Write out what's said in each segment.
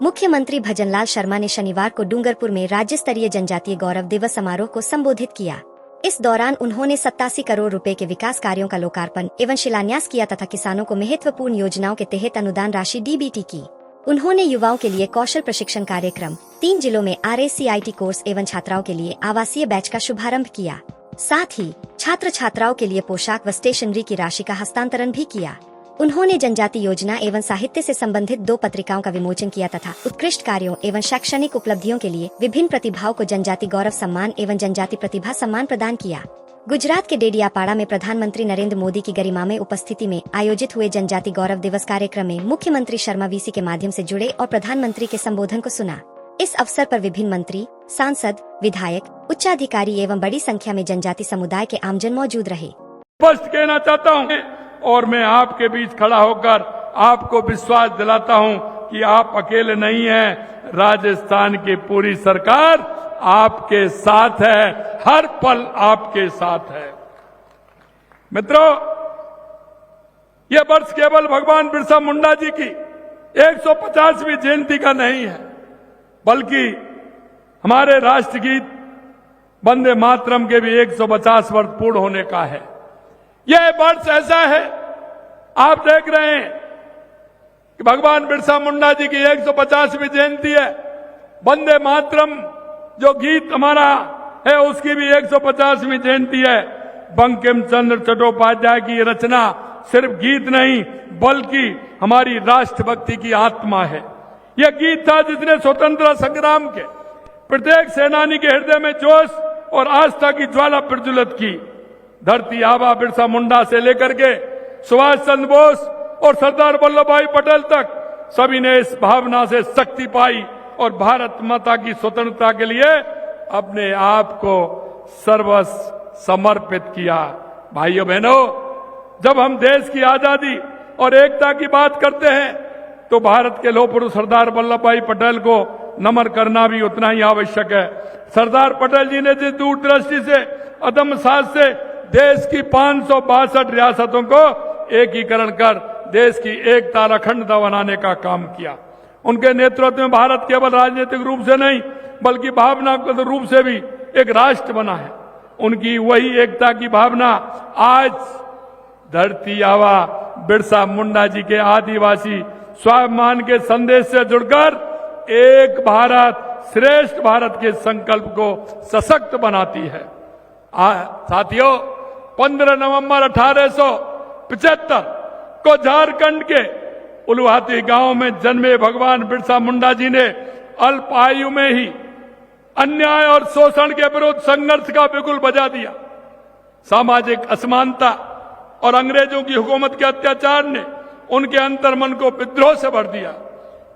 मुख्यमंत्री भजनलाल शर्मा ने शनिवार को डूंगरपुर में राज्य स्तरीय जनजातीय गौरव दिवस समारोह को संबोधित किया। इस दौरान उन्होंने 87 करोड़ रुपए के विकास कार्यों का लोकार्पण एवं शिलान्यास किया तथा किसानों को महत्वपूर्ण योजनाओं के तहत अनुदान राशि डीबीटी की। उन्होंने युवाओं के लिए कौशल प्रशिक्षण कार्यक्रम, 3 जिलों में RACIT कोर्स एवं छात्राओं के लिए आवासीय बैच का शुभारंभ किया। साथ ही छात्र छात्राओं के लिए पोशाक व स्टेशनरी की राशि का हस्तांतरण भी किया। उन्होंने जनजाति योजना एवं साहित्य से संबंधित 2 पत्रिकाओं का विमोचन किया तथा उत्कृष्ट कार्यों एवं शैक्षणिक उपलब्धियों के लिए विभिन्न प्रतिभाओं को जनजाति गौरव सम्मान एवं जनजाति प्रतिभा सम्मान प्रदान किया। गुजरात के डेडियापाड़ा में प्रधानमंत्री नरेंद्र मोदी की गरिमामय उपस्थिति में आयोजित हुए जनजाति गौरव दिवस कार्यक्रम में मुख्यमंत्री शर्मा VC के माध्यम से जुड़े और प्रधानमंत्री के संबोधन को सुना। इस अवसर पर विभिन्न मंत्री, सांसद, विधायक, उच्चाधिकारी एवं बड़ी संख्या में जनजाति समुदाय के आमजन मौजूद रहे। स्पष्ट कहना चाहता हूं और मैं आपके बीच खड़ा होकर आपको विश्वास दिलाता हूं कि आप अकेले नहीं हैं। राजस्थान की पूरी सरकार आपके साथ है, हर पल आपके साथ है। मित्रों, यह वर्ष केवल भगवान बिरसा मुंडा जी की 150वीं जयंती का नहीं है, बल्कि हमारे राष्ट्रगीत वंदे मातरम के भी 150 वर्ष पूर्ण होने का है। यह वर्ष ऐसा है, आप देख रहे हैं कि भगवान बिरसा मुंडा जी की 150वीं जयंती है। वंदे मातरम जो गीत हमारा है उसकी भी 150वीं जयंती है। बंकिम चंद्र चट्टोपाध्याय की रचना सिर्फ गीत नहीं बल्कि हमारी राष्ट्रभक्ति की आत्मा है। यह गीत था जिसने स्वतंत्रता संग्राम के प्रत्येक सेनानी के हृदय में जोश और आस्था की ज्वाला प्रज्वलित की। धरती आबा बिरसा मुंडा से लेकर के सुभाष चंद्र बोस और सरदार वल्लभ भाई पटेल तक सभी ने इस भावना से शक्ति पाई और भारत माता की स्वतंत्रता के लिए अपने आप को सर्वस्व समर्पित किया। भाइयों बहनों, जब हम देश की आजादी और एकता की बात करते हैं तो भारत के लौह पुरुष सरदार वल्लभ भाई पटेल को नमन करना भी उतना ही आवश्यक है। सरदार पटेल जी ने जिस दूरदृष्टि से, अदम्य साहस से देश की 562 रियासतों को एकीकरण कर देश की एकता और अखंडता बनाने का काम किया, उनके नेतृत्व में भारत केवल राजनीतिक रूप से नहीं बल्कि भावनात्मक रूप से भी एक राष्ट्र बना है। उनकी वही एकता की भावना आज धरती आबा बिरसा मुंडा जी के आदिवासी स्वाभिमान के संदेश से जुड़कर एक भारत श्रेष्ठ भारत के संकल्प को सशक्त बनाती है। साथियों, 15 नवंबर 1875 को झारखंड के उलुहाती गांव में जन्मे भगवान बिरसा मुंडा जी ने अल्प आयु में ही अन्याय और शोषण के विरुद्ध संघर्ष का बिगुल बजा दिया। सामाजिक असमानता और अंग्रेजों की हुकूमत के अत्याचार ने उनके अंतर्मन को विद्रोह से भर दिया।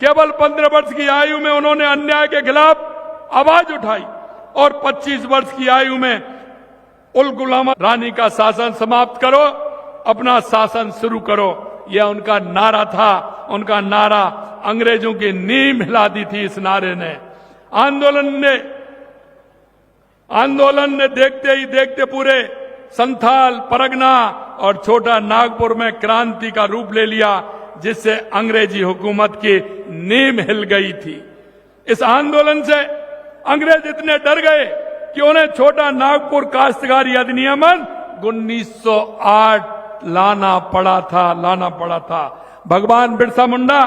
केवल 15 वर्ष की आयु में उन्होंने अन्याय के खिलाफ आवाज उठाई और 25 वर्ष की आयु में उल गुलामा रानी का शासन समाप्त करो, अपना शासन शुरू करो, यह उनका नारा था। उनका नारा अंग्रेजों की नींव हिला दी थी। इस नारे ने आंदोलन ने देखते ही देखते पूरे संथाल, परगना और छोटा नागपुर में क्रांति का रूप ले लिया, जिससे अंग्रेजी हुकूमत की नींव हिल गई थी। इस आंदोलन से अंग्रेज इतने डर गए कि उन्हें छोटा नागपुर काश्तकारी अधिनियम 1908 लाना पड़ा था। भगवान बिरसा मुंडा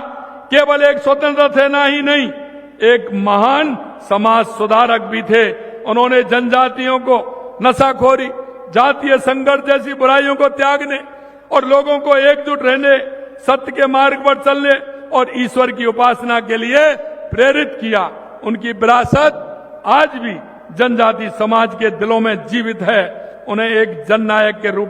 केवल एक स्वतंत्रता सेना ही नहीं, एक महान समाज सुधारक भी थे। उन्होंने जनजातियों को नशाखोरी, जातीय संघर्ष जैसी बुराइयों को त्यागने और लोगों को एकजुट रहने, सत्य के मार्ग पर चलने और ईश्वर की उपासना के लिए प्रेरित किया। उनकी विरासत आज भी जनजाति समाज के दिलों में जीवित है। उन्हें एक जननायक के रूप में